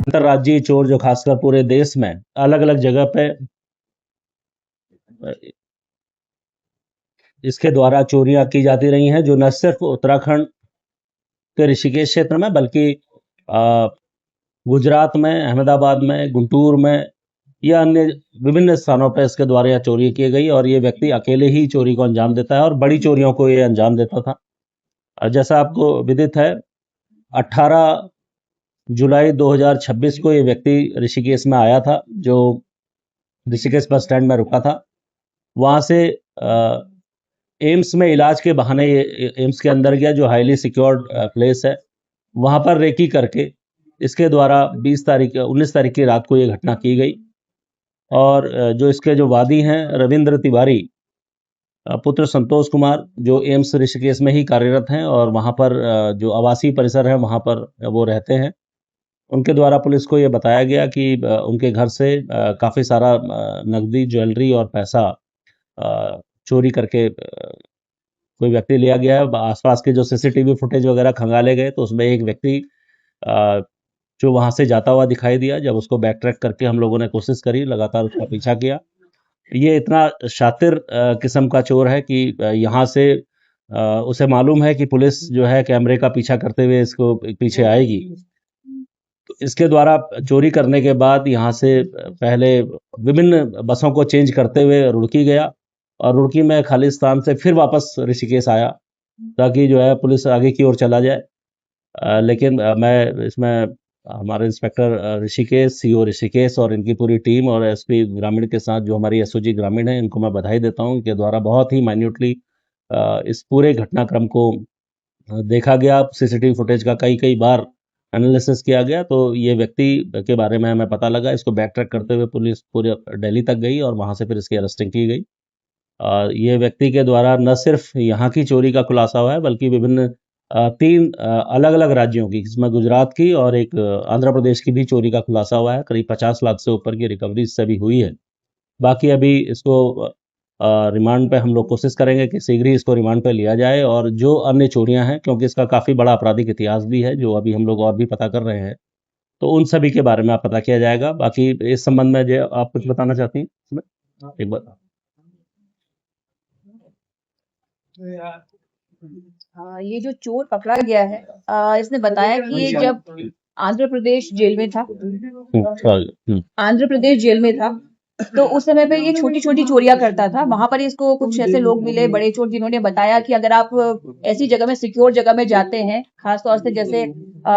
अंतर्राज्यीय चोर जो खासकर पूरे देश में अलग अलग जगह पे इसके द्वारा चोरियां की जाती रही हैं, जो न सिर्फ उत्तराखंड के ऋषिकेश क्षेत्र में बल्कि अ, गुजरात में, अहमदाबाद में, गुंटूर में या अन्य विभिन्न स्थानों पर इसके द्वारा यह चोरी की गई और ये व्यक्ति अकेले ही चोरी को अंजाम देता है और बड़ी चोरियों को ये अंजाम देता था। जैसा आपको विदित है, 18 जुलाई 2026 को ये व्यक्ति ऋषिकेश में आया था, जो ऋषिकेश बस स्टैंड में रुका था। वहां से एम्स में इलाज के बहाने ये एम्स के अंदर गया, जो हाईली सिक्योर्ड प्लेस है। वहां पर रेकी करके इसके द्वारा 19 तारीख की रात को ये घटना की गई और जो इसके जो वादी हैं रविंद्र तिवारी पुत्र संतोष कुमार, जो एम्स ऋषिकेश में ही कार्यरत हैं और वहां पर जो आवासीय परिसर है वहां पर वो रहते हैं, उनके द्वारा पुलिस को ये बताया गया कि उनके घर से काफ़ी सारा नकदी, ज्वेलरी और पैसा चोरी करके कोई व्यक्ति लिया गया है। आसपास के जो सीसीटीवी फुटेज वगैरह खंगाले गए तो उसमें एक व्यक्ति जो वहां से जाता हुआ दिखाई दिया। जब उसको बैक ट्रैक करके हम लोगों ने कोशिश करी, लगातार उसका पीछा किया। ये इतना शातिर किस्म का चोर है कि यहाँ से उसे मालूम है कि पुलिस जो है कैमरे का पीछा करते हुए इसको पीछे आएगी। तो इसके द्वारा चोरी करने के बाद यहाँ से पहले विभिन्न बसों को चेंज करते हुए रुड़की गया और रुड़की में खाली स्थान से फिर वापस ऋषिकेश आया ताकि जो है पुलिस आगे की ओर चला जाए। लेकिन मैं इसमें हमारे इंस्पेक्टर ऋषिकेश, सीओ ऋषिकेश और इनकी पूरी टीम और एसपी ग्रामीण के साथ जो हमारी एसओजी ग्रामीण है, इनको मैं बधाई देता हूँ। इनके द्वारा बहुत ही माइन्यूटली इस पूरे घटनाक्रम को देखा गया। सीसीटीवी फुटेज का कई कई बार एनालिसिस किया गया तो ये व्यक्ति के बारे में हमें पता लगा। इसको बैक ट्रैक करते हुए पुलिस पूरे दिल्ली तक गई और वहां से फिर इसकी अरेस्टिंग की गई। ये व्यक्ति के द्वारा न सिर्फ यहाँ की चोरी का खुलासा हुआ है बल्कि विभिन्न 3 अलग अलग राज्यों की, जिसमें गुजरात की और एक आंध्र प्रदेश की भी चोरी का खुलासा हुआ है। करीब 50 लाख से ऊपर की रिकवरी इससे भी हुई है। बाकी अभी इसको रिमांड पे हम लोग कोशिश करेंगे कि शीघ्र ही इसको रिमांड पे लिया जाए और जो अन्य चोरियां हैं, क्योंकि इसका काफ़ी बड़ा आपराधिक इतिहास भी है जो अभी हम लोग और भी पता कर रहे हैं, तो उन सभी के बारे में आप पता किया जाएगा। बाकी इस संबंध में जो आप कुछ बताना चाहती हैं इसमें एक बार। ये जो चोर पकड़ा गया है, इसने बताया कि ये जब आंध्र प्रदेश जेल में था, आंध्र प्रदेश जेल में था तो उस समय पे ये छोटी छोटी चोरियां करता था। वहां पर इसको कुछ ऐसे लोग मिले, बड़े चोर, जिन्होंने बताया कि अगर आप ऐसी जगह में, सिक्योर जगह में जाते हैं, खासतौर से जैसे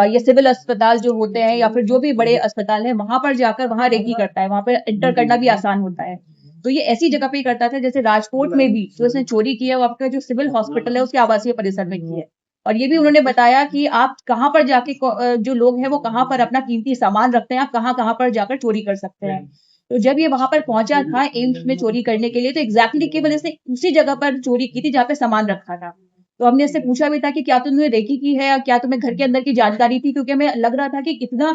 ये सिविल अस्पताल जो होते हैं या फिर जो भी बड़े अस्पताल है, वहां पर जाकर वहां रेकी करता है, वहां पर एंटर करना भी आसान होता है। तो ये ऐसी जगह पे ही करता था, जैसे राजकोट में भी जो इसने चोरी की है वो आपका जो सिविल हॉस्पिटल है उसके आवासीय परिसर में की है। और ये भी उन्होंने बताया कि आप कहाँ पर जाके जो लोग हैं वो कहाँ पर अपना कीमती सामान रखते हैं, आप कहाँ कहाँ पर जाकर चोरी कर सकते हैं। तो जब ये वहां पर पहुंचा था एम्स में चोरी करने के लिए, तो एग्जैक्टली केवल इसने उसी जगह पर चोरी की थी जहाँ पे सामान रखा था। तो हमने इससे पूछा भी था कि क्या तुमने रेकी की है या क्या तुम्हें घर के अंदर की जानकारी थी, क्योंकि हमें लग रहा था कि कितना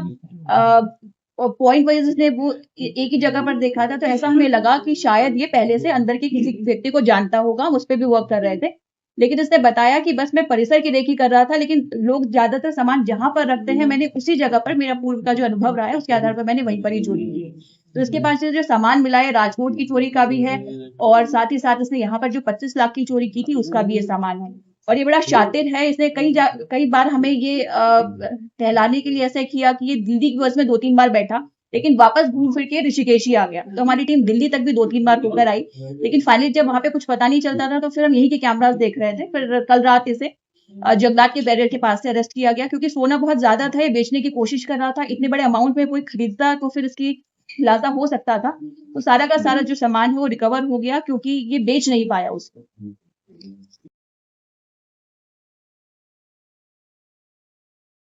पॉइंट वाइज इसने वो एक ही जगह पर देखा था, तो ऐसा हमें लगा कि शायद ये पहले से अंदर के किसी व्यक्ति को जानता होगा, उस पर भी वर्क कर रहे थे। लेकिन इसने बताया कि बस मैं परिसर की रेकी कर रहा था, लेकिन लोग ज्यादातर सामान जहां पर रखते हैं मैंने उसी जगह पर, मेरा पूर्व का जो अनुभव रहा है उसके आधार पर मैंने वहीं पर ही चोरी की। तो इसके पास से जो सामान मिला है राजकोट की चोरी का भी है और साथ ही साथ इसने यहाँ पर जो 25 लाख की चोरी की थी उसका भी ये सामान है। और ये बड़ा शातिर है, इसने कई बार हमें ये टहलाने के लिए ऐसा किया कि ये दिल्ली की बस में 2-3 बार बैठा, लेकिन वापस घूम फिर के ऋषिकेश ही आ गया। तो हमारी टीम दिल्ली तक भी 2-3 बार होकर आई, लेकिन फाइनली जब वहां पे कुछ पता नहीं चलता था तो फिर हम यही के कैमरास देख रहे थे। फिर कल रात इसे जगन्नाथ के बैरियर के पास से अरेस्ट किया गया, क्योंकि सोना बहुत ज्यादा था, ये बेचने की कोशिश कर रहा था। इतने बड़े अमाउंट में कोई खरीदता तो फिर इसकी खुलासा हो सकता था। तो सारा का सारा जो सामान है वो रिकवर हो गया, क्योंकि ये बेच नहीं पाया उसको।